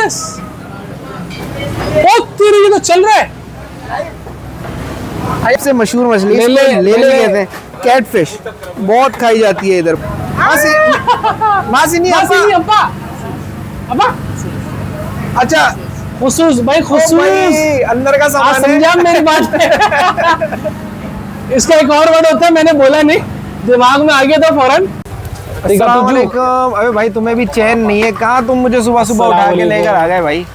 Yes, बहुत तेरी ये तो चल रहा है। सबसे मशहूर मछली ले ले कहते हैं, कैटफिश, बहुत खाई जाती है इधर। मासी नहीं अब्बा अब्बा, अच्छा खुसूस भाई, खुसूस अंदर का सामान है। समझा मेरी बात। इसका एक और वर्ड होता है, मैंने बोला नहीं, दिमाग में आ गया था फौरन। अस्सलाम वालेकुम। अबे भाई तुम्हें भी चैन नहीं है, कहाँ तुम मुझे सुबह सुबह उठा के लेकर आ गए भाई।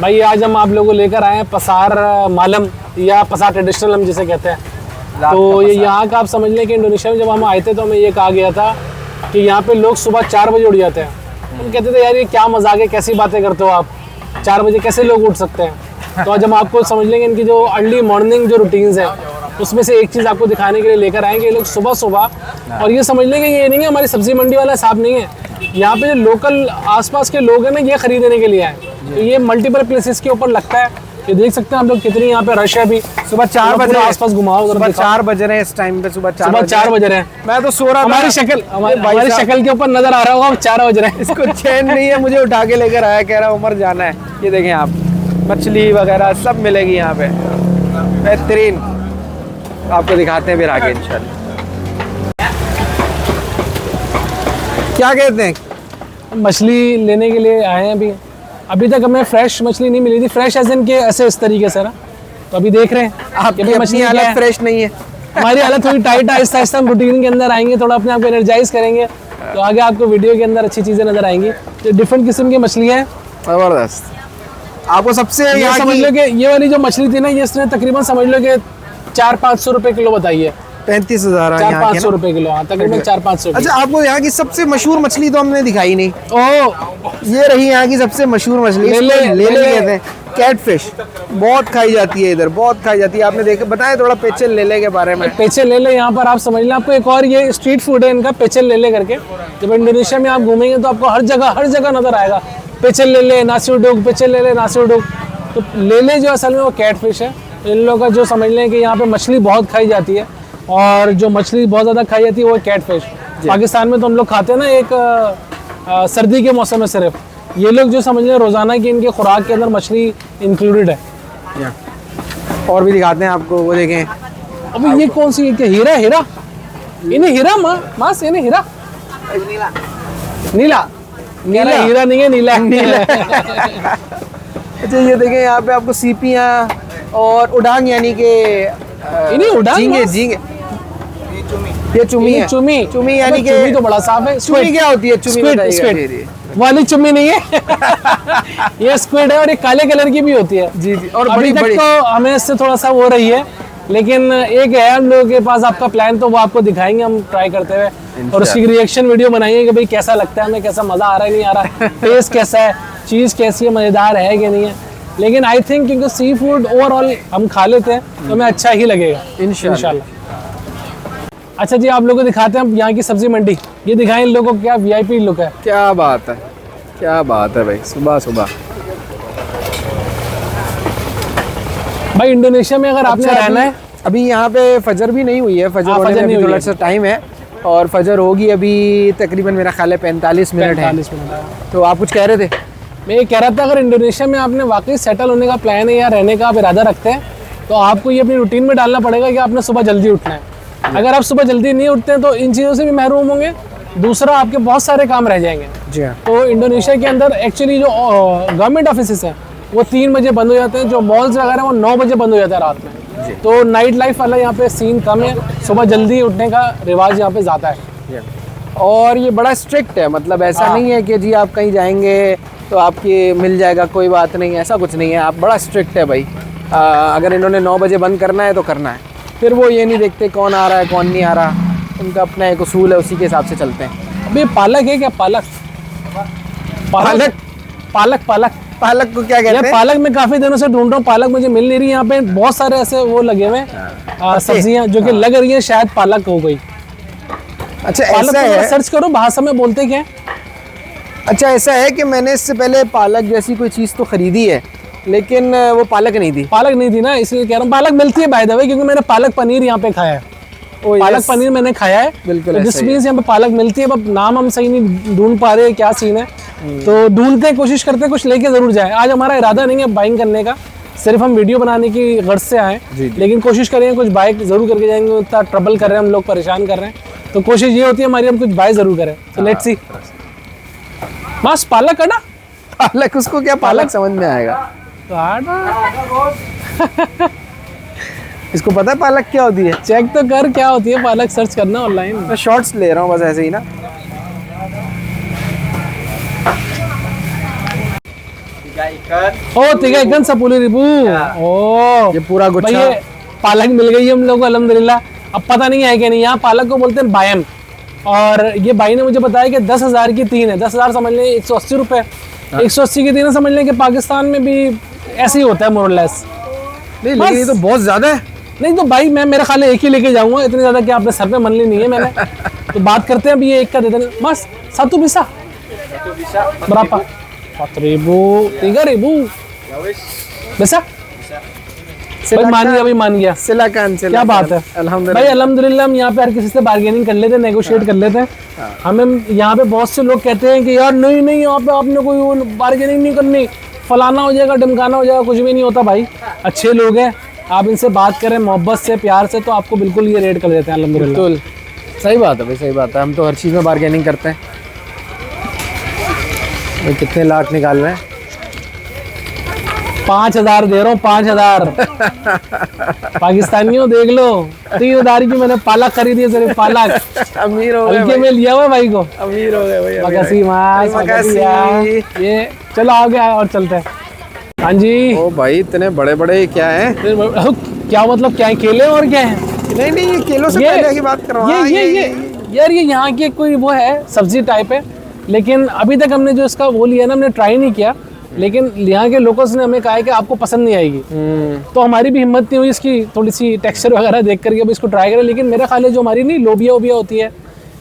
भाई आज हम आप लोगों को लेकर आए हैं पसार मालम, या पसार ट्रेडिशनल हम जिसे कहते हैं। तो ये यहाँ का आप समझ लें कि इंडोनेशिया में जब हम आए थे तो हमें ये कहा गया था कि यहाँ पे लोग सुबह 4 बजे उठ जाते हैं। हम कहते थे यार ये क्या मजाक है, कैसी बातें करते हो आप, 4 बजे कैसे लोग उठ सकते हैं। तो आज हम आपको समझ लेंगे इनकी जो अर्ली मॉर्निंग जो रूटीन्स हैं उसमें से एक चीज़ आपको दिखाने के लिए लेकर आएंगे। ये लोग सुबह सुबह, और ये समझ लेंगे ये नहीं है हमारी सब्जी मंडी वाला साहब नहीं है, यहाँ पे जो लोकल आसपास के लोग हैं ना ये खरीदने के लिए आए। तो ये मल्टीपल प्लेसेस के ऊपर लगता है, ये देख सकते हैं हम लोग कितनी यहाँ पे रश है। अभी सुबह 4 बजे आसपास घुमाओ, सुबह 4 बज रहे हैं इस टाइम पे, सुबह 4 बज रहे हैं। मैं तो सो रहा था। हमारी शक्ल के ऊपर नजर आ रहा होगा 4 बज रहे हैं। इसको चैन नहीं है, मुझे उठा के लेकर आया, कह रहा उमर जाना है। ये देखें आप, मछली वगैरह सब मिलेगी यहाँ पे, बेहतरीन। आपको दिखाते हैं फिर आगे इंशाल्लाह। क्या कहते हैं, मछली लेने के लिए आए हैं। अभी तक हमें फ्रेश मछली नहीं मिली थी, फ्रेश एज इन के ऐसे इस तरीके से ना। तो अभी देख रहे हैं आपकी मछली हालत फ्रेश नहीं है। हमारी हालत थोड़ी टाइट है, आहिस्ता आहिस्ता हम रूटीन के अंदर आएंगे, थोड़ा अपने आप को एनर्जाइज करेंगे, तो आगे आपको वीडियो के अंदर अच्छी चीज़ें नजर आएंगी। तो डिफरेंट किस्म की मछलियाँ हैं, ज़बरदस्त। आपको सबसे ये समझ लो कि ये वाली जो मछली थी ना, ये इसने तकरीबन समझ लो कि 400-500 रुपए किलो बताई है। 35,000 400-500 रुपए किलो, हाँ तकरीबन 400-500। अच्छा, आपको यहाँ की सबसे मशहूर मछली तो हमने दिखाई नहीं। ओह, ये रही यहाँ की सबसे मशहूर मछली, ले कहते हैं, कैटफिश, बहुत खाई जाती है इधर, बहुत खाई जाती है। आपने देखा, बताया थोड़ा पेचल लेले के बारे में। पेचल लेले यहाँ पर आप समझ लें, आपको एक और ये स्ट्रीट फूड है इनका, पेचल लेले करके। जब इंडोनेशिया में आप घूमेंगे तो आपको हर जगह नजर आएगा पेचल लेले, नासी उडुक, पेचल लेले, नासी उडुक। तो लेले जो असल में वो कैटफिश है। तो इन लोगों का जो समझ लें कि यहाँ पे मछली बहुत खाई जाती है, और जो मछली बहुत ज़्यादा खाई जाती है वो कैटफिश। पाकिस्तान में तो हम लोग खाते हैं ना एक सर्दी के मौसम में सिर्फ, ये लोग जो समझ लें रोज़ाना की इनके खुराक के अंदर मछली इंक्लूडेड है। और भी दिखाते हैं आपको, वो देखें। अभी ये कौन सी हीरा, इन्हें हीरा मास, इन्हें हीरा, नीला हीरा नहीं है, नीला। अच्छा, ये देखें यहाँ पे आपको सीपियाँ और उडांग, यानी कि झींगे। ये चुमी है, चुमी यानी कि तो बड़ा साफ है। चुमी क्या होती है? चुमी वाली चुम्मी नहीं है। ये स्क्विड है, और ये काले कलर की भी होती है। जी। और अभी तक तो हमें इससे थोड़ा सा वो रही है, लेकिन एक है हम लोगों के पास आपका प्लान, तो वो आपको दिखाएंगे हम ट्राई करते हुए, और उसकी रिएक्शन वीडियो बनाएंगे कि भाई कैसा लगता है हमें, कैसा मजा आ रहा है, नहीं आ रहा, टेस्ट कैसा है, चीज़ कैसी है, मज़ेदार है कि नहीं है। लेकिन आई थिंक क्योंकि सी फूड ओवरऑल हम खा लेते हैं तो हमें अच्छा ही लगेगा इंशाल्लाह। अच्छा जी, आप लोगों को दिखाते हैं यहाँ की सब्जी मंडी। ये दिखाएं इन लोगों को, क्या वीआईपी लुक है। क्या बात है, क्या बात है भाई, सुबह सुबह। भाई इंडोनेशिया में अगर आपने रहना है, अभी यहाँ पे फजर भी नहीं हुई है, फजर होने में थोड़ा सा टाइम है, और फजर होगी अभी तकरीबन मेरा ख्याल है 45 मिनट है। तो आप कुछ कह रहे थे? मैं ये कह रहा था, अगर इंडोनेशिया में आपने वाकई सेटल होने का प्लान है या रहने का आप इरादा रखते हैं, तो आपको ये अपनी रूटीन में डालना पड़ेगा कि आपने सुबह जल्दी उठना है। अगर आप सुबह जल्दी नहीं उठते हैं तो इन चीज़ों से भी महरूम होंगे, दूसरा आपके बहुत सारे काम रह जाएंगे। जी हाँ। तो इंडोनेशिया के अंदर एक्चुअली जो गवर्नमेंट ऑफिस हैं वो 3 बजे बंद हो जाते हैं, जो मॉल्स वगैरह वो 9 बजे बंद हो जाता है रात में। तो नाइट लाइफ वाला यहाँ पे सीन कम है, सुबह जल्दी उठने का रिवाज यहाँ पे ज़्यादा है। और ये बड़ा स्ट्रिक्ट है, मतलब ऐसा नहीं है कि जी आप कहीं जाएंगे तो आपकी मिल जाएगा, कोई बात नहीं, ऐसा कुछ नहीं है। आप बड़ा स्ट्रिक्ट है भाई। अगर इन्होंने 9 बजे बंद करना है तो करना है, फिर वो ये नहीं देखते कौन आ रहा है कौन नहीं आ रहा, उनका अपना एक उसूल है, उसी के हिसाब से चलते हैं। अभी पालक है क्या? पालक को क्या कहते हैं? पालक मैं काफी दिनों से ढूंढ रहा हूँ, पालक मुझे मिल नहीं रही। यहाँ पे बहुत सारे ऐसे वो लगे हुए सब्जियां जो कि लग रही है शायद पालक हो गई। अच्छा, ऐसा है, सर्च करो भाषा में बोलते क्या है। अच्छा, ऐसा है कि मैंने इससे पहले पालक जैसी कोई चीज़ तो खरीदी है, लेकिन वो पालक नहीं थी। पालक नहीं थी ना, इसलिए कह रहा हूँ। पालक मिलती है बाय द वे, क्योंकि मैंने पालक पनीर यहाँ पे खाया है। Oh, पालक yes. पनीर मैंने खाया है। बिल्कुल तो ऐसा जिस ही मीन्स यहाँ पे पालक मिलती है, अब नाम हम सही नहीं ढूंढ पा रहे हैं क्या सीन है, तो ढूंढते हैं, कोशिश करते हैं कुछ लेके जरूर जाए। आज हमारा इरादा नहीं है बाइंग करने का, सिर्फ हम वीडियो बनाने की गर्ज से आए, लेकिन कोशिश करेंगे कुछ बाय जरूर करके जाएंगे। इतना ट्रबल कर रहे हैं हम लोग, परेशान कर रहे हैं, तो कोशिश ये होती है हमारी हम कुछ बाय जरूर करें। तो लेट्स सी। बस पालक है ना, पालक, उसको क्या पालक समझ में आएगा? इसको पता है पालक क्या होती है? चेक तो कर क्या होती है पालक, सर्च करना ऑनलाइन। मैं शॉर्ट्स ले रहा हूँ बस ऐसे ही ना। ओ तिगा इकन सपुली रिबू। ओ ये पूरा गुच्छा। भाई ये पालक मिल गई हम लोग को अल्हम्दुलिल्लाह। अब पता नहीं है कि नहीं, यहाँ पालक को बोलते हैं बायम, और ये भाई ने मुझे बताया कि 10,000 की 3 है। 10,000 समझ लें 180 रुपये, 180 की 3 है, समझ लें कि पाकिस्तान में भी ऐसे ही होता है मोरलेस। नहीं लेकिन ये तो बहुत ज्यादा है। नहीं तो भाई मैं मेरा खाली एक ही लेके जाऊंगा, इतनी ज्यादा कि आपने सर पे मन ली नहीं है मैंने। तो बात करते हैं अभी, ये एक का देते हैं बस। सातु बिसा berapa? 4.000, 3.000 bisa? भाई मान गया, भाई मान गया। सिलाकान क्या बात है अल्हम्दुलिल्लाह। भाई, अल्हम्दुलिल्लाह हम यहाँ पे हर किसी से बार्गेनिंग कर लेते हैं, नेगोशिएट कर लेते हैं। हमें यहाँ पे बहुत से लोग कहते हैं कि यार नहीं नहीं यहाँ पे आपने कोई बार्गेनिंग नहीं करनी, फलाना हो जाएगा, ढमकाना हो जाएगा। कुछ भी नहीं होता भाई, अच्छे लोग हैं, आप इनसे बात करें मोहब्बत से, प्यार से, तो आपको बिल्कुल ये रेट कर देते हैं अल्हम्दुलिल्लाह। बिल्कुल सही बात है भाई, सही बात है। हम तो हर चीज़ में बार्गेनिंग करते हैं। भाई कितने लाख निकाल रहे हैं? 5,000 दे रहा हूँ, 5,000 पाकिस्तानियों देख लो। 3,000 की मैंने पालक खरीदी है, सिर्फ पालक। अमीर हो गए हल्के में लिया हुआ भाई को। अमीर हो गए भाई। मकासी मास, मकासी यार। ये चलो आगे और चलते हैं। हाँ जी। ओ भाई इतने बड़े बड़े क्या है? क्या मतलब, क्या है, केले और क्या है? नहीं नहीं, ये किलो से पहले की बात करो। ये यार ये यहाँ की कोई वो है, सब्जी टाइप है, लेकिन अभी तक हमने जो इसका वो लिया ना, हमने ट्राई नहीं किया, लेकिन यहाँ के लोगों ने हमें कहा है कि आपको पसंद नहीं आएगी। तो हमारी भी हिम्मत नहीं हुई इसकी थोड़ी सी टेक्सचर वगैरह देख करके अब इसको ट्राई करें। लेकिन मेरा ख्याल है जो हमारी नहीं लोबिया वोबिया होती है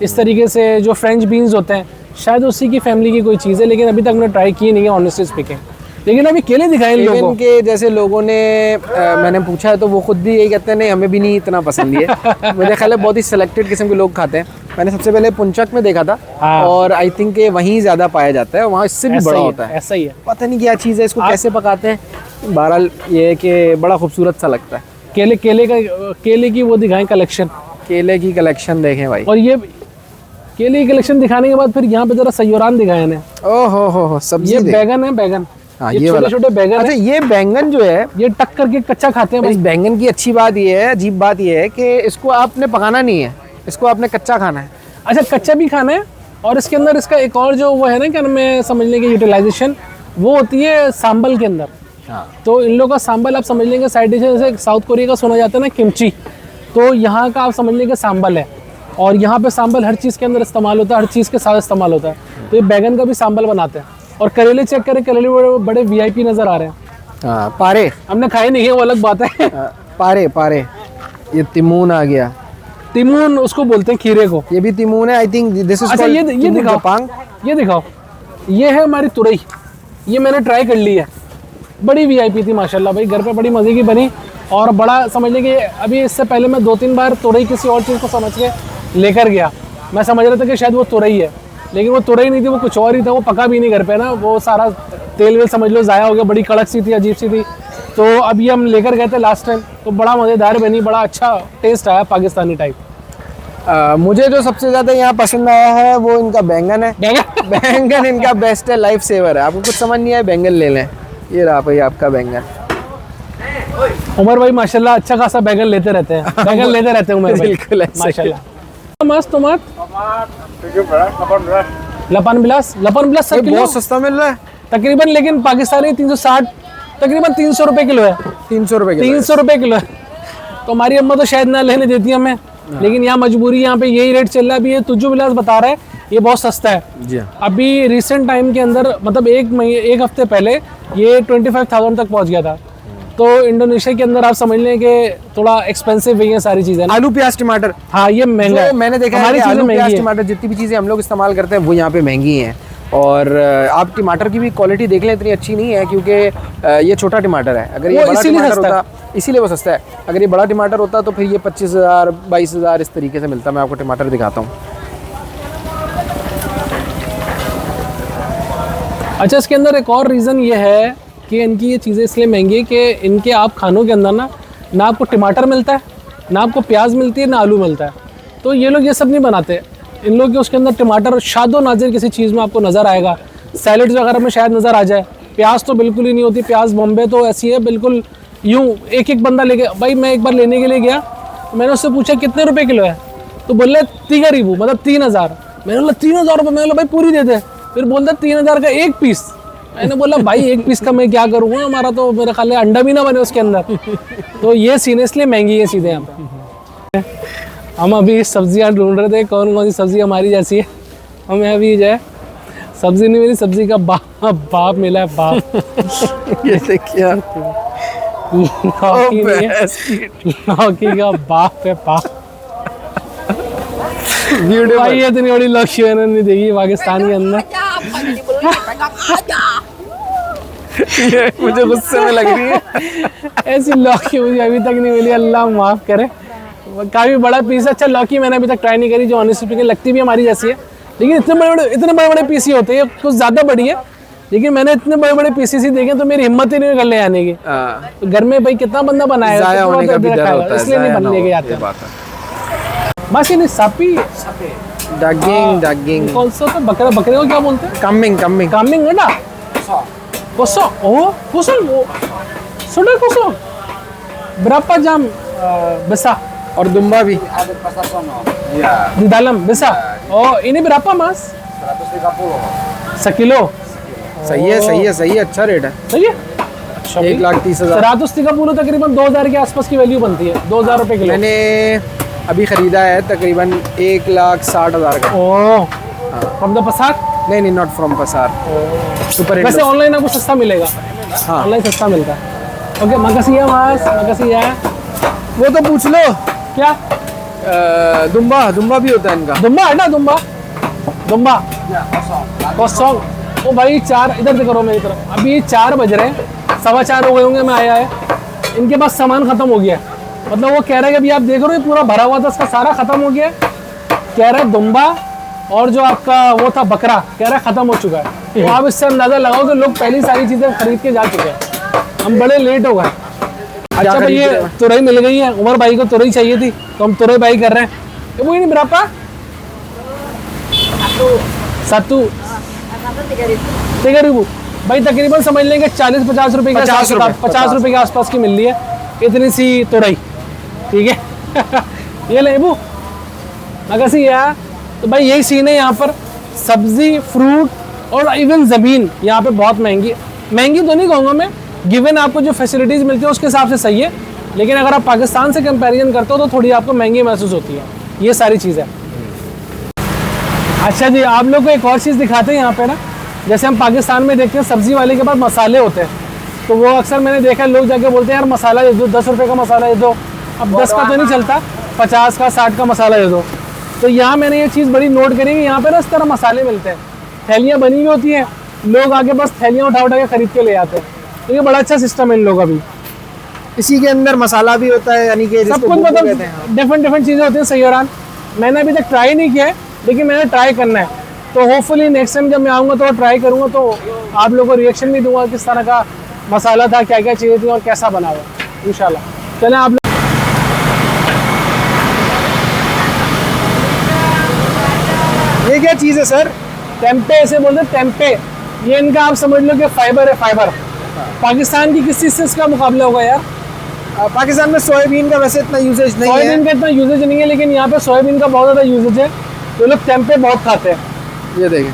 इस तरीके से, जो फ्रेंच बीन्स होते हैं, शायद उसी की फैमिली की कोई चीज़ है, लेकिन अभी तक हमने ट्राई की नहीं है ऑनेस्टली स्पीकिंग। लेकिन अभी केले दिखाए इन लोगों के जैसे लोगों ने मैंने पूछा है तो वो खुद भी यही कहते हैं, नहीं हमें भी नहीं इतना पसंद है। मुझे ख्याल है बहुत ही सिलेक्टेड किस्म के लोग खाते हैं। मैंने सबसे पहले पुंचक में देखा था, और आई थिंक वहीं ज़्यादा पाया जाता है, वहाँ इससे भी बड़ा होता है। ऐसा ही है, पता नहीं क्या चीज़ है, इसको कैसे पकाते हैं। बहरहाल ये है कि बड़ा खूबसूरत सा लगता है। केले की वो दिखाएं कलेक्शन, केले की कलेक्शन देखें भाई। और ये केले की कलेक्शन दिखाने के बाद फिर यहाँ पे जरा सयोरान दिखाए ने। ओहो हो, सब्जी। ये बैगन है, बैगन। हाँ, ये छोटे छोटे बैगन। अच्छा, ये बैंगन जो है ये टक करके कच्चा खाते हैं। इस बैंगन की अच्छी बात ये है, अजीब बात ये है कि इसको आपने पकाना नहीं है, इसको आपने कच्चा खाना है। अच्छा, कच्चा भी खाना है। और इसके अंदर इसका एक और जो वो है ना, क्या नाम है, समझने की यूटिलाइजेशन वो होती है सांबल के अंदर। तो इन लोगों का सांबल आप समझ लेंगे साइड डिश, जैसे साउथ कोरिया का सुना जाता है ना किमची, तो यहाँ का आप समझ लेंगे सांबल है। और यहाँ पे सांबल हर चीज़ के अंदर इस्तेमाल होता है, हर चीज़ के साथ इस्तेमाल होता है। तो ये बैगन का भी सांबल बनाते हैं। और करेले चेक करें, करेले बड़े VIP नज़र आ रहे हैं। हाँ, पारे हमने खाए नहीं है, वो अलग बात है। पारे पारे, ये तिमून आ गया। तिमून उसको बोलते हैं खीरे को। ये भी तिमून है, आई थिंक दिस इज। अच्छा, ये दिखाओ, ये दिखाओ। ये है हमारी तुरई, ये मैंने ट्राई कर ली है, बड़ी VIP थी माशाल्लाह भाई, घर पे बड़ी मज़े की बनी। और बड़ा समझ लें कि अभी इससे पहले मैं 2-3 बार तुरई किसी और चीज़ को समझ के लेकर गया, मैं समझ रहा था कि शायद वो तुरई है, लेकिन वो तुरई नहीं थी, वो कुछ और ही था। वो पका भी नहीं घर पे ना, वो सारा तेल वेल समझ लो ज़ाया हो गया, बड़ी कड़क सी थी, अजीब सी थी। तो अभी हम लेकर गए थे लास्ट टाइम, तो बड़ा मज़ेदार बनी, बड़ा अच्छा टेस्ट आया पाकिस्तानी टाइप। मुझे जो सबसे ज़्यादा यहाँ पसंद आया है वो इनका बैंगन है। बैंगन इनका बेस्ट है, लाइफ सेवर है। आपको कुछ समझ नहीं आया, बैंगन ले लें। ये रहा भाई आपका बैंगन। उमर भाई माशाल्लाह अच्छा खासा बैगन लेते रहते हैं, बैगन लेते रहते हैं उमर भाई, बिल्कुल माशाल्लाह। मस्त टमाट 18 सर किलो, बहुत सस्ता मिल रहा है तकरीबन, लेकिन पाकिस्तानी 360, तकरीबन 300 रुपए किलो है। 300 रुपए 300 रुपए किलो है। तो हमारी अम्मा तो शायद ना लेने देती हमें, लेकिन यहाँ मजबूरी, यहाँ पे यही रेट चल रहा है। अभी ये तुज्जू बिलास बता रहा है ये बहुत सस्ता है जी। अभी रिसेंट टाइम के अंदर, मतलब एक हफ्ते पहले ये 25,000 तक पहुँच गया था। तो इंडोनेशिया के अंदर आप समझ लें कि थोड़ा एक्सपेंसिव है ये सारी चीजें। आलू प्याज टमाटर, हाँ ये महंगा है। मैंने देखा है आलू प्याज टमाटर जितनी भी चीजें हम लोग इस्तेमाल करते हैं वो यहाँ पे महंगी हैं। और आप टमाटर की भी क्वालिटी देख लें, इतनी अच्छी नहीं है, क्योंकि ये छोटा टमाटर है। अगर ये बड़ा टमाटर होता, इसीलिए वो सस्ता है। अगर ये बड़ा टमाटर होता तो फिर ये 25,000 22,000 इस तरीके से मिलता। मैं आपको टमाटर दिखाता हूँ। अच्छा, इसके अंदर एक और रीज़न ये है कि इनकी ये चीज़ें इसलिए महंगी है कि इनके आप खानों के अंदर ना आपको टमाटर मिलता है, ना आपको प्याज मिलती है, ना आलू मिलता है। तो ये लोग ये सब नहीं बनाते। इन लोग के उसके अंदर टमाटर शादो नाज़िर किसी चीज़ में आपको नज़र आएगा। सैलड्स वगैरह में शायद नज़र आ जाए। प्याज तो बिल्कुल ही नहीं होती। प्याज बॉम्बे तो ऐसी है बिल्कुल यूँ एक एक बंदा लेके, भाई मैं एक बार लेने के लिए गया तो मैंने उससे पूछा कितने रुपए किलो है, तो बोल रहे 3 मतलब 3,000। मैंने बोला 3,000 रुपये। मैंने बोला भाई पूरी दे दे। फिर बोलता 3,000 का एक पीस। मैंने बोला भाई एक पीस का मैं क्या करूँगा, हमारा तो मेरा ख्याल है अंडा भी ना बने उसके अंदर। तो ये सीन इसलिए महंगी है सीधे यहाँ पे। हम अभी सब्जियाँ ढूंढ रहे थे कौन कौन सी सब्जी हमारी जैसी है। हमें अभी जो है सब्जी नहीं मिली, सब्जी का बाप मिला है, बाप। ये देखिए लौकी नहीं है, लौकी का बाप है, बाप। भाई ये इतनी बड़ी लौकी मैंने नहीं देखी पाकिस्तान के अंदर। मुझे गुस्से में लग रही है। ऐसी लौकी मुझे अभी तक नहीं मिली, अल्लाह माफ़ करे। काफ़ी बड़ा पीस है। अच्छा, लौकी मैंने अभी तक ट्राई नहीं करी, जो ऑनेस्ट स्पीकिंग लगती भी हमारी जैसी है, लेकिन इतने बड़े बड़े पीस ही होते हैं। कुछ ज़्यादा बड़ी है, लेकिन मैंने इतने बड़े बड़े पीसेस ही देखे तो मेरी हिम्मत ही नहीं कर ले आने की। तो घर में भाई कितना बंदा बनाया, ज़ाया होने का भी डर होता है, इसलिए नहीं बन लेके जाते। बस ये नहीं सापी daging कौन सा था, बकरा, बकरे को क्या बोलते हैं? kambing Kambing ada? Kosong. Oh, kosong. Sudah kosong. Berapa jam besar? और दुम्बा भी Di dalam besar. Oh, ini berapa mas? 130. Sekilo. सही है सही है, अच्छा रेट है। सही है। अच्छा, 1,30,000। 130 तकरीबन 2,000 के आसपास की वैल्यू बनती है। 2,000 रुपए किलो। मैंने अभी खरीदा है तकरीबन 1,60,000 का। ओह, फ्रॉम द पसार? नहीं, नॉट फ्रॉम पसार, सुपर। वैसे ऑनलाइन आपको सस्ता मिलेगा। हाँ, ऑनलाइन सस्ता मिलता है। Okay, makasih ya mas, makasih ya। वो तो पूछ लो क्या दुम्बा भी होता है इनका। दुम्बा है ना, दुम्बा कौसों। ओ भाई 4 इधर करो मेरी तरफ। अभी 4 बज रहे हैं, 4:15 हो गए होंगे मैं आया है। इनके पास सामान खत्म हो गया है। मतलब वो कह रहे हैं कि अभी आप देख रहे हो पूरा भरा हुआ था, उसका सारा खत्म हो गया। कह रहे दुम्बा और जो आपका वो था बकरा, कह रहे खत्म हो चुका है। तो आप इससे अंदाजा लगाओ कि लोग पहली सारी चीजें खरीद के जा चुके हैं। हम बड़े लेट हो गए। अच्छा भाई, ये तुरई मिल गई है। उमर भाई को तुरई चाहिए थी तो हम तुरई भाई कर रहे हैं। वो नहीं बरापा 3,000 भाई, तकरीबन समझ लेंगे 40-50 रुपए के 50 रुपए के आसपास की मिल रही है इतनी सी तुरई। ठीक है। ये ले अबू मगर यार। तो भाई यही सीन है यहाँ पर। सब्जी, फ्रूट और इवन ज़मीन यहाँ पे बहुत महंगी तो नहीं कहूँगा मैं, गिवन आपको जो फैसिलिटीज़ मिलती है उसके हिसाब से सही है, लेकिन अगर आप पाकिस्तान से कंपैरिजन करते हो तो थोड़ी आपको महंगी महसूस होती है ये सारी चीज़ें। अच्छा जी, आप लोग को एक और चीज़ दिखाते हैं यहाँ पे ना। जैसे हम पाकिस्तान में देखते हैं सब्जी वाले के पास मसाले होते हैं, तो वो अक्सर मैंने देखा लोग जाके बोलते हैं यार मसाला दे दो, 10 रुपये का मसाला दे दो। अब 10 का तो नहीं चलता, 50 का 60 का मसाला दे दो। तो यहाँ मैंने ये चीज़ बड़ी नोट करी कि यहाँ पे ना इस तरह मसाले मिलते हैं, थैलियाँ बनी हुई होती हैं, लोग आके बस थैलियाँ उठा के खरीद के ले आते हैं। तो ये बड़ा अच्छा सिस्टम है इन लोगों का भी। इसी के अंदर मसाला भी होता है, यानी कि सब कुछ मतलब डिफरेंट चीज़ें होती हैं। सही और मैंने अभी तक ट्राई नहीं किया है, लेकिन मैंने ट्राई करना है। तो होपफुली नेक्स्ट टाइम जब मैं आऊँगा तो ट्राई करूँगा, तो आप लोगों को रिएक्शन भी दूंगा किस तरह का मसाला था, क्या क्या चीज़ें थी और कैसा बना हुआ इंशाल्लाह। चलें आप लोग। ये क्या चीज़ है सर? टेम्पे ऐसे बोलते हैं, टेम्पे। ये इनका आप समझ लो कि फाइबर है, फाइबर। पाकिस्तान की किस चीज़ से इसका मुकाबला होगा यार? पाकिस्तान में सोयाबीन का वैसे इतना यूजेज नहीं है। सोयाबीन का इतना यूजेज नहीं है, लेकिन यहाँ पे सोयाबीन का बहुत ज़्यादा यूजेज है। तो लोग टेम्पे बहुत खाते हैं। ये देखें,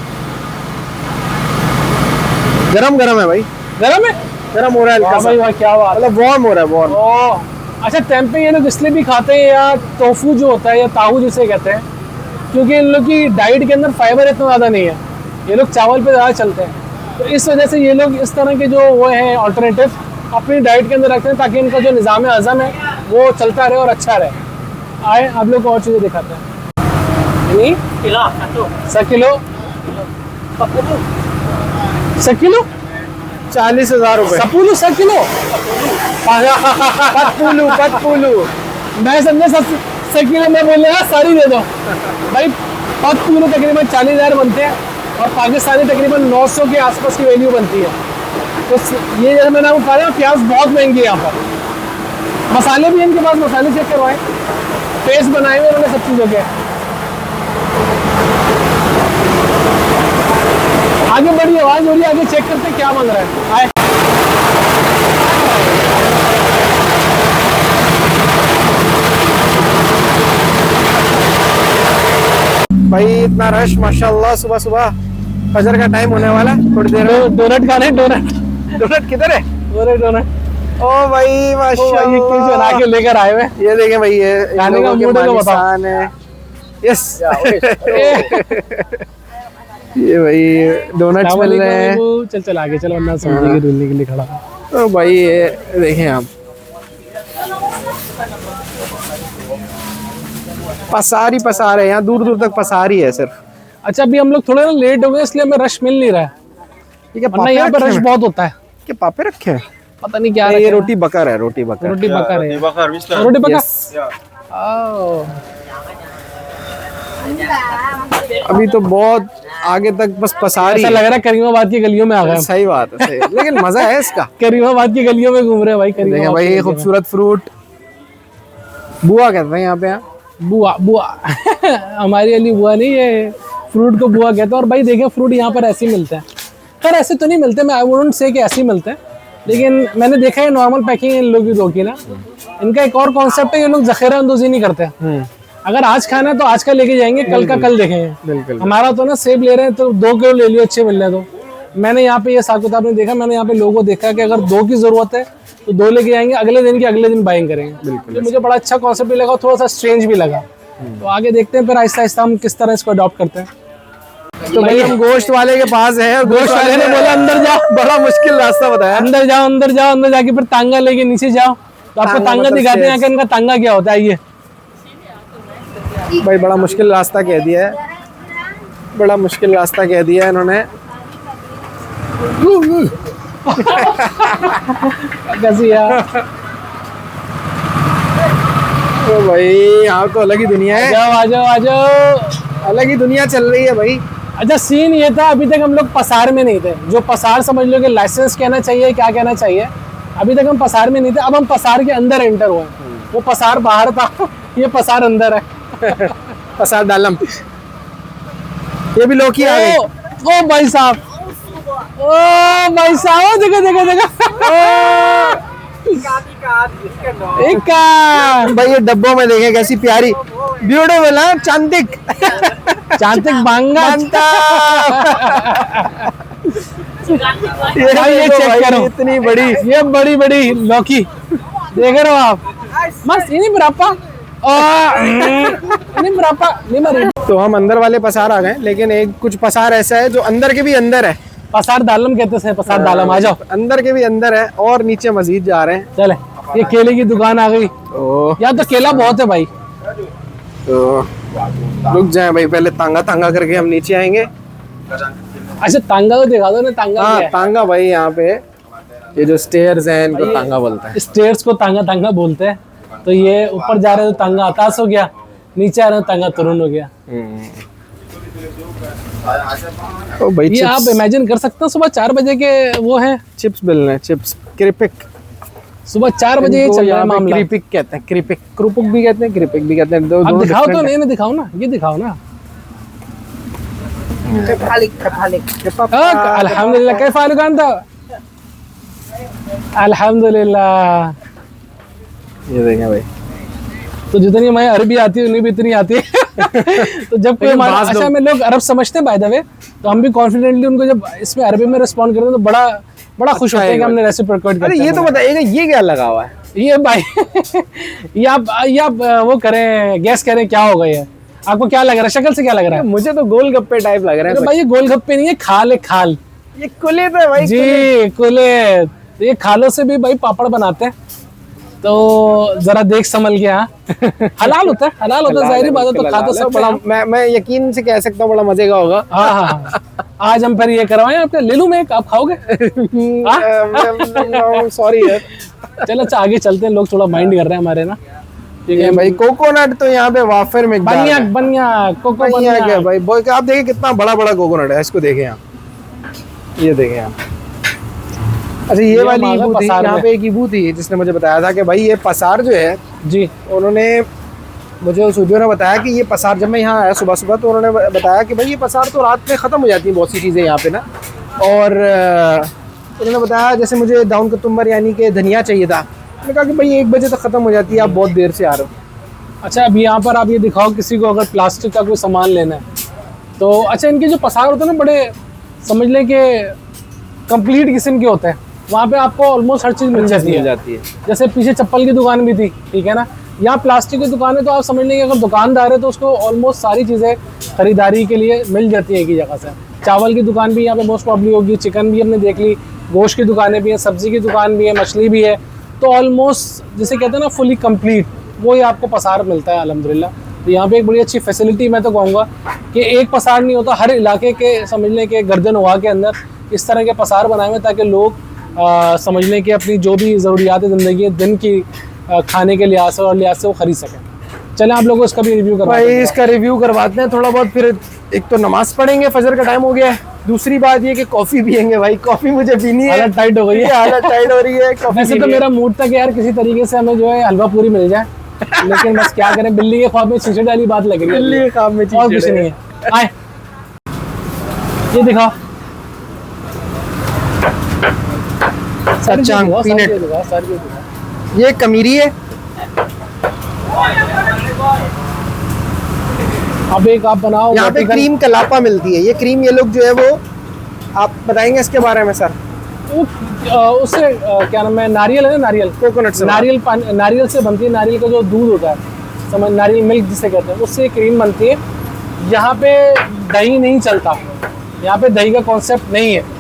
गरम है भाई, गरम है, गरम हो रहा है भाई वाह, क्या बात, मतलब वार्म हो रहा है, वार्म। ओह अच्छा, टेम्पे ये लोग इसलिए भी खाते हैं, या टोफू जो होता है या ताहू जिसे कहते हैं, क्योंकि इन लोग की डाइट के अंदर फाइबर इतना ज़्यादा नहीं है। ये लोग चावल पे ज़्यादा चलते हैं, तो इस वजह से ये लोग इस तरह के जो वो हैं ऑल्टरनेटिव अपनी डाइट के अंदर रखते हैं, ताकि इनका जो निज़ाम हज़म है वो चलता रहे और अच्छा रहे। आए आप लोग को और चीज़ें दिखाते हैं। ini 1 kilo 10 40,000 रुपए। सपूलू 100 किलो। पतपुलू। मैं समझा 100 किलो में बोल रहा सारी दे दो भाई। पतपुलू तकरीबन 40,000 बनते हैं और पाकिस्तानी तकरीबन 900 के आसपास की वैल्यू बनती है। तो ये जैसे मैंने आपको बता रहा हूँ, प्याज बहुत महंगी है यहाँ पर। मसाले भी इनके पास, मसाले चेक करवाएं, पेस्ट बनाए हुए उन्होंने सब चीज़ों के। आगे बड़ी आवाज हो रही है, आगे चेक करते हैं क्या बन रहा है। आए भाई इतना रश माशाल्लाह, सुबह सुबह फजर का टाइम होने वाला है, थोड़ी देर में। डोनट खाने, डोनट डोनट किधर है? डोनट। ओ भाई ये माशाल्लाह, बना के लेकर आए हुए। ये देखें भाई, ये खाने का मूड है तो बताओ। है। यस ये भाई डोनट्स मिल रहे हैं। चल चल आगे चल, वरना समझेंगे ढूंढने के लिए खड़ा। तो भाई ये देखें आप, पसार ही पसार है, यहाँ दूर दूर तक पसार ही है सिर्फ। अच्छा अभी हम लोग थोड़े ना लेट हो गए, इसलिए हमें रश मिल नहीं रहा है, ठीक है। वरना यहाँ पे रश बहुत होता है। क्या पापे रखे हैं? पता नहीं क्या ये रोटी बकर है, रोटी बकर। रोटी पका रहे हैं। रोटी पका। ओह, अभी तो बहुत आगे तक बस पसार ही ऐसा है। लग रहा है करीमाबाद की गलियों में आ गए हम। सही बात है, सही है। लेकिन मजा है इसका। करीमाबाद की गलियों में घूम रहे हैं भाई। देखें करीमाबाद भाई, की ये गलियों में। खूबसूरत फ्रूट बुआ कहते हैं यहाँ पे। बुआ बुआ हमारी वाली बुआ नहीं, ये फ्रूट को बुआ कहते हैं। और भाई देखें फ्रूट यहाँ पर ऐसे ही मिलते हैं। खैर ऐसे तो नहीं मिलते, मैं आई वुडंट से कि ऐसे ही मिलते हैं, लेकिन मैंने देखा है नॉर्मल पैकिंग इन लोगों की ना। इनका एक और कॉन्सेप्ट है, ये लोग जखीरा अंदोजी नहीं करते। अगर आज खाना है तो आज का लेके जाएंगे, कल का कल देखेंगे। बिल्कुल। हमारा तो ना सेब ले रहे हैं तो 2 किलो ले लियो, अच्छे मिल रहे हैं तो। मैंने यहाँ पे ये हिसाब किताब नहीं देखा, मैंने यहाँ पे लोगों को देखा कि अगर 2 की जरूरत है तो 2 लेके जाएंगे, अगले दिन की अगले दिन बाइंग करेंगे। तो मुझे बड़ा अच्छा कॉन्सेप्ट भी लगा, थोड़ा सा स्ट्रेंज भी लगा। तो आगे देखते हैं फिर आहिस्ता आहिस्ता हम किस तरह इसको अडॉप्ट करते हैं। तो भाई हम गोश्त वाले के पास है, और गोश्त वाले ने बोला अंदर जाओ, बड़ा मुश्किल रास्ता बताया। अंदर जाओ अंदर जाओ, अंदर जाके फिर तांगा लेके नीचे जाओ। तो आपको तांगा तांगा मतलब दिखाते हैं कि इनका तांगा क्या होता है। ये भाई बड़ा मुश्किल रास्ता कह दिया है, बड़ा मुश्किल रास्ता कह दिया है इन्होंने। कैसी यार। तो भाई यहाँ तो अलग ही दुनिया है, जाओ आ जाओ आ जाओ। अलग ही दुनिया चल रही है भाई। अच्छा सीन ये था, अभी तक हम लोग पसार में नहीं थे। जो पसार समझ लो कि लाइसेंस कहना चाहिए, क्या कहना चाहिए, अभी तक हम पसार में नहीं थे। अब हम पसार के अंदर एंटर हुए। वो पसार बाहर था, ये पसार अंदर है। पसार डालम, ये भी लौकी आ गई। ओ भाई साहब, ओ भाई साहब, देखो देखो देखो। एक का भाई ये डब्बों में देखें कैसी प्यारी, ब्यूटीफुल है, चांदिक चांतिक बांगा। ये देखो चेक भाई, करो, इतनी बड़ी, ये बड़ी बड़ी लौकी देख रहे हो आप। मस्त ini berapa? ini berapa? 5.000. तो हम अंदर वाले पसार आ गए, लेकिन एक कुछ पसार ऐसा है जो अंदर के भी अंदर है। पसार दालम कहते हैं, पसार दालम। आ जाओ, अंदर के भी अंदर है, और नीचे मजीद जा रहे हैं। चले। ये केले की दुकान आ गई। ओह, यहाँ तो केला बहुत है भाई। तो रुक जाए भाई, पहले तांगा तांगा करके हम नीचे आएंगे। अच्छा तांगा तो दिखा दो ना, तांगा हाँ क्या है? तांगा भाई, यहाँ पे ये जो स्टेयर्स हैं इनको तांगा बोलता है। स्टेयर्स को तांगा तांगा बोलते हैं। तो ये ऊपर जा रहे हैं तो तांगा अतास हो गया, नीचे आ रहे हैं तांगा तुरुन हो गया। ओ भाई ये आप इमेजिन कर सकते हो, सुबह 4 बजे के वो है, चिप्स मिल रहे हैं, चिप्स क्रिपिक। सुबह 4 बजे ये चल रहा है मामला। क्रिपिक कहते हैं, क्रिपिक, क्रूपुक भी कहते हैं, क्रिपिक भी कहते हैं। दो अब दोनों दिखाओ तो, different नहीं दिखाओ ना, ये दिखाओ ना। अल्हम्दुलिल्लाह, कैफ हालुक अंता? अल्हम्दुलिल्लाह। ये देखें भाई, तो जितनी हमें अरबी आती है उन्हीं भी इतनी आती है। तो जब कोई हमारा, अच्छा में लोग अरब समझते हैं बाय द वे, तो हम भी कॉन्फिडेंटली उनको जब इसमें अरबी में रिस्पॉन्ड करते हैं तो बड़ा खुश होते हैं कि हमने रेसिप्रोकेट किया। अरे ये तो बताइएगा, ये क्या लगा हुआ है? ये भाई ये आप वो करें, गैस करें क्या होगा ये। आपको क्या लग रहा है, शक्ल से क्या लग रहा है? मुझे तो गोलगप्पे टाइप लग रहे हैं। भाई ये गोलगप्पे नहीं है, खाल है, खाल। ये कुले थे भाई, जी कुले। तो ये खालों से भी भाई पापड़ बनाते हैं। तो जरा देख संभल के। हाँ हलाल होता है, हलाल होता है, जाहिर बात है, तो खा तो सब बड़ा मैं यकीन से कह सकता हूँ बड़ा मजे का होगा। हाँ हाँ आज हम फिर ये करवाएं आपके, ले लूं मैं एक, आप खाओगे? सॉरी यार। चलो अच्छा आगे चलते हैं, लोग थोड़ा माइंड कर रहे हैं हमारे ना। ठीक ये है भाई कोकोनट तो यहाँ पे वाफर में बनिया बनिया कोको क्या बनिया। भाई आप देखिए कितना बड़ा बड़ा कोकोनट है, इसको देखें आप, ये देखें आप। अच्छा ये वाली माल है ईबू थी, पसार यहाँ में। पे एक ईबू थी जिसने मुझे बताया था कि भाई ये पसार जो है, जी उन्होंने मुझे उस वीडियो ने बताया कि ये पसार, जब मैं यहाँ आया सुबह सुबह तो उन्होंने बताया कि भाई ये पसार तो रात में ख़त्म हो जाती है बहुत सी चीज़ें यहाँ पे ना। और उन्होंने बताया जैसे मुझे दाउन कतुम्बर यानी कि धनिया चाहिए था, मैंने कहा कि भाई 1 बजे तक ख़त्म हो जाती है, आप बहुत देर से आ रहे हो। अच्छा अब यहाँ पर आप ये दिखाओ किसी को अगर प्लास्टिक का कोई सामान लेना है तो अच्छा इनके जो पसार होते हैं ना बड़े समझ लें कि कंप्लीट किस्म के होते हैं, वहाँ पे आपको ऑलमोस्ट हर चीज़ मिल जाती है। जैसे पीछे चप्पल की दुकान भी थी, ठीक है ना, यहाँ प्लास्टिक की दुकान है तो आप समझ लें कि अगर दुकानदार है तो उसको ऑलमोस्ट सारी चीज़ें खरीदारी के लिए मिल जाती है एक ही जगह से। चावल की दुकान भी यहाँ पे मोस्ट प्रॉब्ली होगी, चिकन भी हमने देख ली, गोश्त की दुकानें भी हैं, सब्जी की दुकान भी है, मछली भी है, तो ऑलमोस्ट जिसे कहते हैं ना फुली कंप्लीट वो ही आपको पसार मिलता है अल्हम्दुलिल्लाह। तो यहाँ पे एक बड़ी अच्छी फैसिलिटी मैं तो कहूँगा कि एक पसार नहीं होता, हर इलाके के समझ लें कि गर्दन हुआ के अंदर इस तरह के पसार बनाए हुए ताकि लोग समझ लें कि अपनी जो भी ज़रूरियात ज़िंदगी दिन की खाने के लिहाज से और लिहाज से वो ख़रीद सकें। चलें आप लोगों को इसका भी रिव्यू करवाते हैं। भाई इसका रिव्यू करवाते हैं थोड़ा बहुत, फिर एक तो नमाज पढ़ेंगे, फजर का टाइम हो गया है, दूसरी बात ये कि कॉफ़ी पियेंगे। भाई कॉफ़ी मुझे पीनी है, हालत टाइट हो गई है, हालत टाइट हो रही है। वैसे तो मेरा मूड था कि यार किसी तरीके से हमें जो है हलवा पूरी मिल जाए, लेकिन बस क्या करें, बिल्ली के ख्वाब में चीचड़ वाली बात लग रही है, बिल्ली के ख्वाब में और कुछ नहीं है। आए ये दिखाओ अच्छा पीनट, ये कमीरी है। अब एक आप बनाओ, यहाँ पे क्रीम कलापा मिलती है, ये क्रीम ये लोग जो है वो, आप बताएंगे इसके बारे में सर? उससे क्या नाम है, नारियल है ना, नारियल कोकोनट से, नारियल से बनती है, नारियल का जो दूध होता है, समझ नारियल मिल्क जिसे कहते हैं, उससे क्रीम बनती है। यहाँ पे दही नहीं चलता, यहाँ पे दही का कॉन्सेप्ट नहीं है।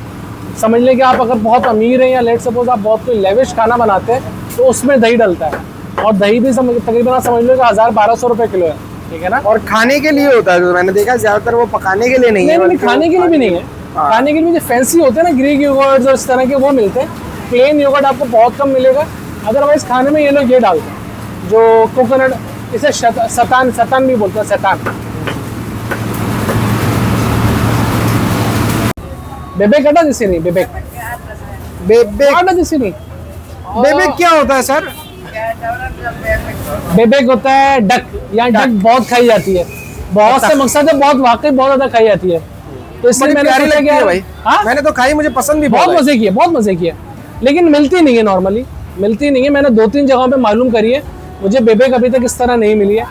समझ लें कि आप अगर बहुत अमीर हैं या लेट सपोज आप बहुत कोई लेविश खाना बनाते हैं तो उसमें दही डलता है, और दही भी तकरीबन आप समझ लो कि 1000-1200 रुपये किलो है, ठीक है ना। और खाने के लिए होता है, जो मैंने देखा ज्यादातर वो पकाने के लिए नहीं है। नहीं खाने के लिए भी नहीं है, खाने के लिए जो फैंसी होते हैं ना ग्रीक योगर्ट्स और इस तरह के वो मिलते हैं। प्लेन योगर्ट आपको बहुत कम मिलेगा, अदरवाइज खाने में ये लोग ये डालते हैं जो कोकोनट, इसे सतान भी बोलते हैं, सतान। बेबेक कटा जिसे नहीं, बेबेक जिसे नहीं, बेबेक क्या होता है सर? बेबेक होता है डक, या डक बहुत खाई जाती है, बहुत से मकसद है, बहुत वाकई बहुत ज्यादा खाई जाती है, तो इसलिए मैंने सोचा कि यार भाई मैंने तो खाई, मुझे पसंद भी बहुत मजे की है, बहुत मजे की है, लेकिन मिलती नहीं है, नॉर्मली मिलती नहीं है। मैंने 2-3 जगहों पे मालूम करी है, मुझे बेबेक अभी तक इस तरह नहीं मिली है,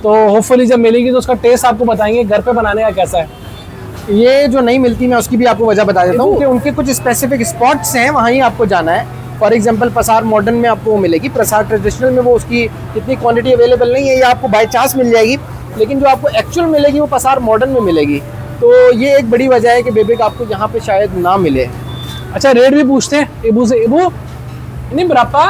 तो होपफुली जब मिलेगी तो उसका टेस्ट आपको बताएंगे घर पे बनाने का कैसा है। ये जो नहीं मिलती मैं उसकी भी आपको वजह बता देता हूँ कि उनके कुछ स्पेसिफिक स्पॉट्स हैं, वहाँ ही आपको जाना है। फॉर एग्जांपल पसार मॉडर्न में आपको वो मिलेगी, पसार ट्रेडिशनल में वो उसकी इतनी क्वांटिटी अवेलेबल नहीं है, ये आपको बाय चांस मिल जाएगी, लेकिन जो आपको एक्चुअल मिलेगी वो पसार मॉडर्न में मिलेगी। तो ये एक बड़ी वजह है कि बेबेक आपको यहाँ पे शायद ना मिले। अच्छा रेट भी पूछते हैं इबू से, इबू नहीं बरापा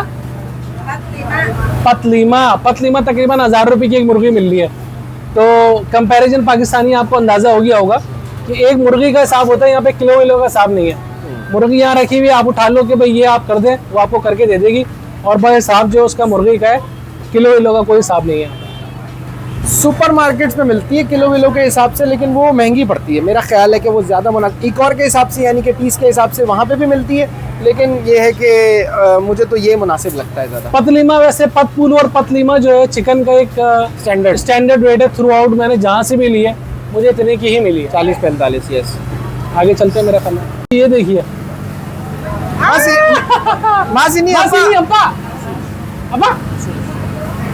पतलीमा तकरीबन 1000 रुपये की एक मुर्गी मिल रही है, तो कंपैरिजन पाकिस्तानी आपको अंदाजा हो गया होगा कि एक मुर्गी का हिसाब होता है, यहाँ पे किलो का हिसाब नहीं है। मुर्गी यहाँ रखी हुई, आप उठा लो कि भाई ये आप कर दें, वो आपको करके दे देगी, और बस हिसाब जो उसका मुर्गी का है, किलो का कोई हिसाब नहीं है। सुपर मार्केट्स में मिलती है किलो के हिसाब से, लेकिन वो महंगी पड़ती है। मेरा ख्याल है कि वो ज़्यादा एक और के हिसाब से यानी कि पीस के हिसाब से वहाँ पे भी मिलती है, लेकिन ये है कि मुझे तो ये मुनासिब लगता है ज़्यादा। पतलीमा वैसे पतपूल और पतलीमा जो है चिकन का एक स्टैंडर्ड रेट है थ्रू आउट, मैंने जहाँ से भी ली है मुझे इतने की ही मिली है, 40-45। यस, आगे चलते हैं मेरा खाना। ये देखिए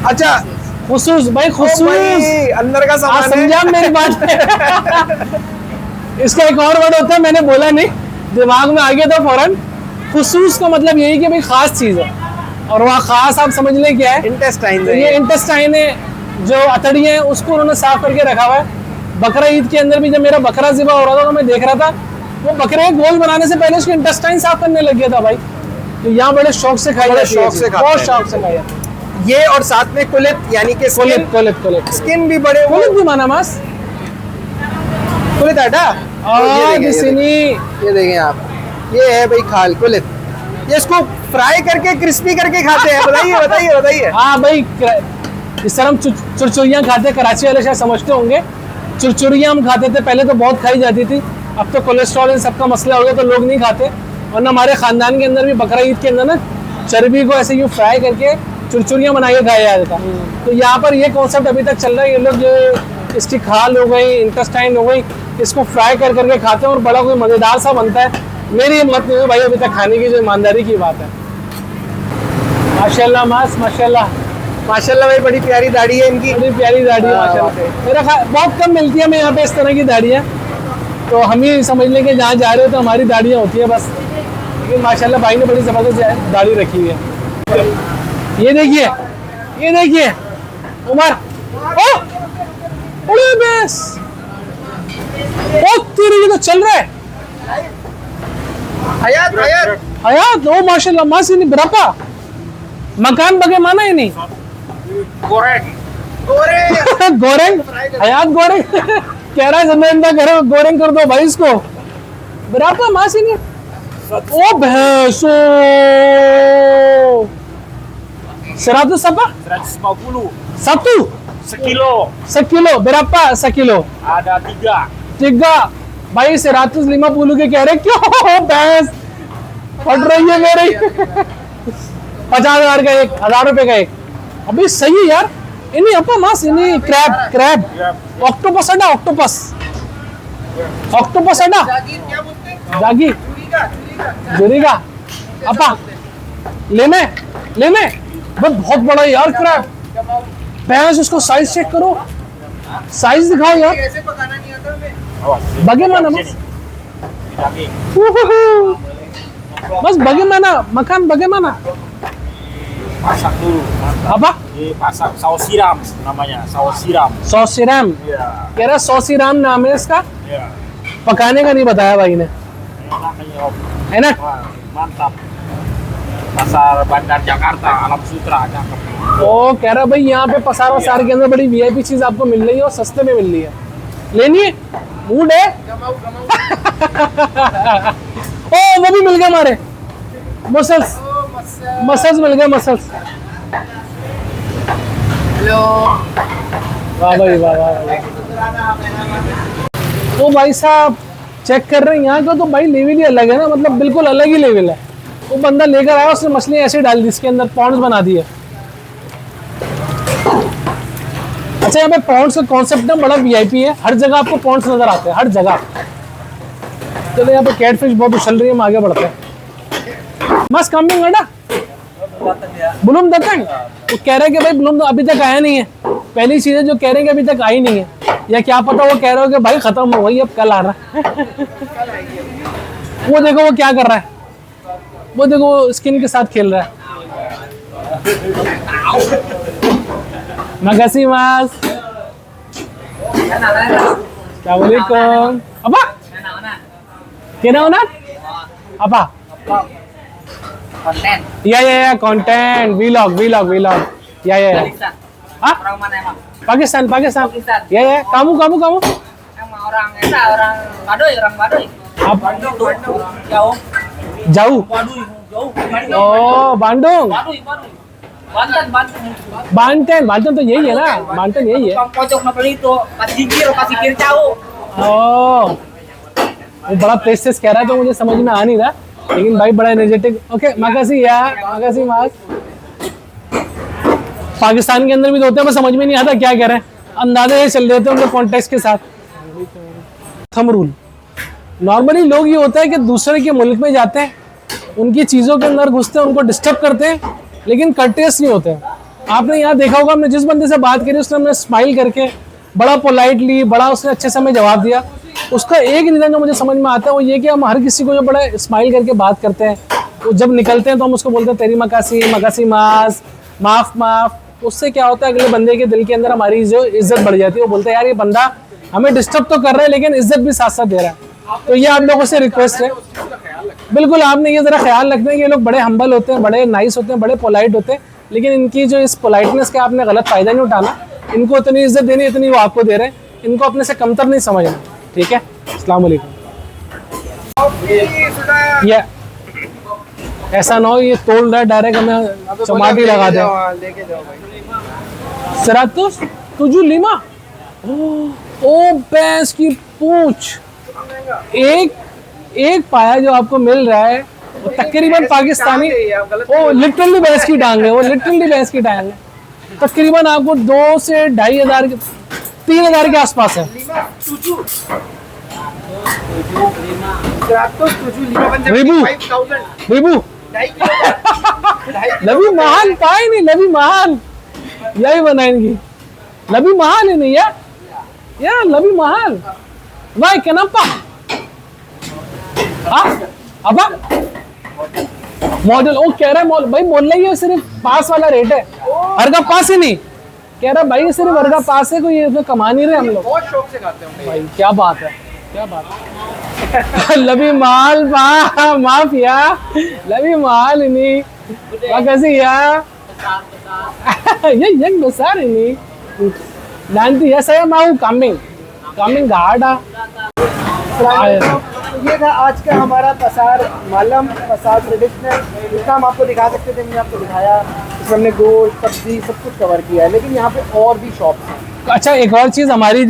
अच्छा खुसूस भाई, खुसूस अंदर का सामान समझा मेरी बात। इसका एक और वर्ड होता है, मैंने बोला नहीं, दिमाग में आ गया था फौरन। खुसूस का मतलब यही कि भाई खास चीज है, और वहाँ खास आप समझ लें क्या है, इंटेस्टाइन। ये इंटेस्टाइन है, जो अतड़ी है उसको उन्होंने साफ करके रखा हुआ है। बकरा ईद के अंदर भी जब मेरा बकरा ज़िबा हो रहा था तो मैं देख रहा था वो बकरे गोल बनाने से पहले उसके इंटेस्टाइन साफ करने लग गया था भाई। तो यहाँ बड़े शौक से खाई जाती है, बहुत शौक से खाई जाती है। ये और साथ में कुलित यानी कि कुलित कुलित कुलित स्किन भी बड़े कुलित भी माना मास कुलित आटा। और किसी ने ये देखें आप, ये है भाई खाल कुलित। ये इसको फ्राई करके क्रिस्पी करके खाते हैं। बताइए बताइए बताइए। हाँ भाई, इस तरह हम चुरचुरियाँ खाते हैं, कराची वाले शायद समझते होंगे। चुरचुरियाँ हम खाते थे पहले, तो बहुत खाई जाती थी। अब तो कोलेस्ट्रॉल इन सबका मसला हो गया तो लोग नहीं खाते। वरना हमारे खानदान के अंदर भी बकरा ईद के अंदर ना चर्बी को ऐसे यूँ फ्राई करके चुरचुरियाँ बना के खाया जाता था। तो यहाँ पर ये कॉन्सेप्ट अभी तक चल रहा है। ये लोग जो इसकी खाल हो गई, इंटेस्टाइन हो गई, इसको फ्राई कर करके खाते हैं और बड़ा कोई मज़ेदार सा बनता है। मेरी हिम्मत नहीं हुई भाई अभी तक खाने की, जो ईमानदारी की बात है। माशाल्लाह मास, माशाल्लाह माशाल्लाह भाई, बड़ी प्यारी दाढ़ी है इनकी। बड़ी प्यारी दाढ़ी है माशाल्लाह। मेरा बहुत कम मिलती है हमें यहाँ पे इस तरह की दाढ़ियाँ, तो हम ही समझ लें कि जहाँ जा रहे हो तो हमारी दाढ़ियाँ होती है बस। लेकिन माशाल्लाह भाई ने बड़ी ज़बरदस्त दाढ़ी रखी हुई है। ये देखिए, ये देखिए उमर, ओ उड़े बेस, ओ तेरी ये तो चल रहा है। हयात हयात हयात, ओ माशाल्लाह मास, ini berapa? Makan bagaimana ini? गोरे गोरेंग, हयात गोरेंग कह रहा है जमींदा करो, गोरेंग कर दो भाई इसको। berapa mas ini? Oh beso 100 apa? 150 satu sekilo. sekilo berapa sekilo? Ada 3 भाई 150 के कह रहे क्यों? भैंस फट रही है मेरी। 50,000 का एक, 1000 रुपए का एक। अभी सही है यार। इन्हीं अपा मास, इन्हीं क्रैब क्रैब ऑक्टोपस अड्डा, ऑक्टोपस ऑक्टोपस अड्डा जागी जुरीगा अपा लेने लेने। बहुत बड़ा यार क्रैब। भैंस, उसको साइज चेक करो, साइज दिखाओ यार। कैसे पकाना नहीं आता हमें। Bagaimana mas? Mas bagaimana? Makan bagaimana? Masak dulu. Apa? Masak saus siram namanya, saus siram. Sauce serum. Iya. कह रहा सॉस सिराम नाम है इसका। Iya. पकाने का नहीं बताया भाई ने, Enak ini Om. है ना? Wah, mantap. Pasar Bandar Jakarta, Alam Sutra, cakep. ओ कह रहा भाई यहाँ पे पसार वसार के अंदर बड़ी वीआईपी चीज आपको मिल रही है और सस्ते में मिल रही है। लेनी है? मूड है? ओ वो भी मिल गए हमारे मसल्स, मसल्स मिल गए, मसल्स। हेलो। वाह भाई वाह वाह। तो भाई साहब चेक कर रहे हैं यहाँ का, तो भाई लेवल ही अलग है ना, मतलब बिल्कुल अलग ही लेवल है। वो बंदा लेकर आया, उसने मछली ऐसे डाल दी इसके अंदर, पॉन्ड्स बना दिए। अच्छा यहाँ पे पॉन्ड्स का कॉन्सेप्ट ना बड़ा वीआईपी है, हर जगह आपको पॉन्ड्स नजर आते हैं, हर जगह। चलो यहाँ पे कैटफिश बहुत उछल रही है, हम आगे बढ़ते हैं। मस्त कमिंग है ना बुलुम दतंग। वो कह रहे हैं कि भाई बुलुम अभी तक आया नहीं है। पहली चीज है जो कह रहे हैं कि अभी तक आई नहीं है, या क्या पता वो कह रहे हो कि भाई खत्म हो गई अब कल आ रहा है। वो देखो वो क्या कर रहा है, वो देखो वो स्किन के साथ खेल रहा है। Makasih mas. Assalamualaikum. Apa? Kenaunan? Apa? Konten. Ya konten, vlog. Ya. Hah? Orang mana emang? Pakistan. Pakistan. Ya. Kamu. Emang orang Baduy, orang Baduy. Apa? Bandung. Jauh. Jauh. Baduy, jauh. Oh, Bandung. Baduy. Banten. Banten तो यही है ना, Banten यही है। Tukang pojok nopel itu, pas gigir jauh. ओह, वो बड़ा तेज कह रहा है तो मुझे समझ में आ नहीं रहा, लेकिन भाई बड़ा एनर्जेटिक। ओके माकासी मास। पाकिस्तान के अंदर भी तो होते हैं, पर समझ में नहीं आता क्या कह रहे हैं, अंदाजे ये चल रहे होते हैं उनके कॉन्टेक्स्ट के साथ। थंब रूल नॉर्मली लोग ये होता है कि दूसरे के मुल्क में जाते हैं, उनकी चीज़ों के अंदर घुसते हैं, उनको डिस्टर्ब करते हैं, लेकिन कर्टेस नहीं होते हैं। आपने यहाँ देखा होगा, हमने जिस बंदे से बात करी उसने हमने स्माइल करके बड़ा पोलाइटली, बड़ा उसने अच्छे से हमें जवाब दिया। उसका एक रीज़न जो मुझे समझ में आता है वो ये कि हम हर किसी को जो बड़ा स्माइल करके बात करते हैं, वो जब निकलते हैं तो हम उसको बोलते हैं तेरी मकासी मास, माफ़। उससे क्या होता है, अगले बंदे के दिल के अंदर हमारी जो इज्जत बढ़ जाती है। वो बोलते हैं यार ये बंदा हमें डिस्टर्ब तो कर रहा है लेकिन इज्जत भी साथ साथ दे रहा है। तो ये आप लोगों से रिक्वेस्ट है, बिल्कुल आपने ये ज़रा ख्याल रखना है कि ये लोग बड़े हम्बल होते हैं, बड़े नाइस होते हैं, बड़े पोलाइट होते हैं, लेकिन इनकी जो इस पोलाइटनेस का आपने गलत फ़ायदा नहीं उठाना। इनको इतनी इज्जत देनी इतनी वो आपको दे रहे हैं, इनको अपने से कमतर नहीं समझना, ठीक है। अस्सलाम वालेकुम। ये ऐसा ना हो ये तोड़ रहा है डायरेक्ट हमें चमाटी लगा दे। लेके जाओ भाई। सरातुस तुझू लीमा ओ भैंस की पूंछ, एक पाया जो आपको मिल रहा है वो तकरीबन पाकिस्तानी, वो लिटरली भैंस की टांग है, वो लिटरली भैंस की टांग है। तकरीबन आपको 2 से 2,500 3,000 के आसपास है। रिबू रिबू लबी महान पाए नहीं, लबी महान यही बनाएंगी, लबी महान ही नहीं या लबी महान भाई kenapa अब मॉडल ओ कह रहा है मॉडल भाई मोहल्ला ही है, सिर्फ पास वाला रेट है, हर का पास ही नहीं कह रहा भाई, सिर्फ हर का पास है, कोई इसमें कमा नहीं रहे हम लोग, बहुत शौक से खाते हैं भाई क्या बात है, क्या बात है। लबी माल माफिया लबी माल ini makasih ya. Ya yang besar ini nanti ya saya mau coming nggak ada। ये था आज का हमारा पसार मालम, पसार ट्रेडिशनल, जितना हम आपको दिखा सकते थे मैंने आपको दिखाया। इसमें हमने गोश्त सब्जी सब कुछ कवर किया है, लेकिन यहाँ पे और भी शॉप्स हैं। अच्छा एक और चीज़ हमारी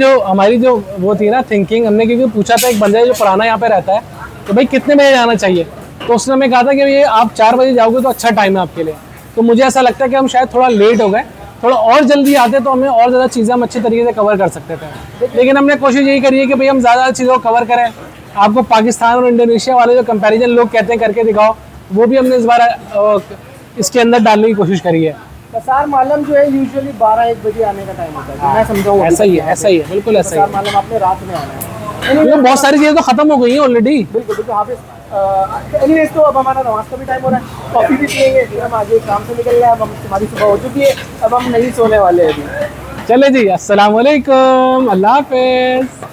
जो वो थी ना थिंकिंग, हमने क्योंकि पूछा था एक बंदे जो पुराना यहाँ पे रहता है तो भाई कितने बजे जाना चाहिए, तो उसने हमें कहा था कि ये आप 4 बजे जाओगे तो अच्छा टाइम है आपके लिए। तो मुझे ऐसा लगता है कि हम शायद थोड़ा लेट हो गए, थोड़ा और जल्दी आते तो हमें और ज़्यादा चीज़ें हम अच्छी तरीके से कवर कर सकते थे, लेकिन हमने कोशिश यही करी है कि भाई हम ज़्यादा चीज़ों को कवर करें। आपको पाकिस्तान और इंडोनेशिया वाले जो कंपैरिजन लोग कहते हैं करके दिखाओ, वो भी हमने इस बार इसके अंदर डालने की कोशिश करी है। पसार मालम जो है यूजुअली 12-1 बजे आने का टाइम होता है, तो मैं समझाऊँ ऐसा ही है बिल्कुल ऐसा ही पसार मालम आपने रात में आना है। है। बहुत सारी चीज़ें तो ख़त्म हो गई हैं ऑलरेडी। बिल्कुल हाफिज़। एनीवेज तो अब हमारा नमाज का भी टाइम हो रहा है, कॉफ़ी भी पियेंगे, फिर हम आगे काम से निकल रहे हैं। अब हमारी सुबह हो चुकी है, अब हम नहीं सोने वाले हैं अभी। चले जी, अस्सलाम वालेकुम, अल्लाह हाफ़िज़।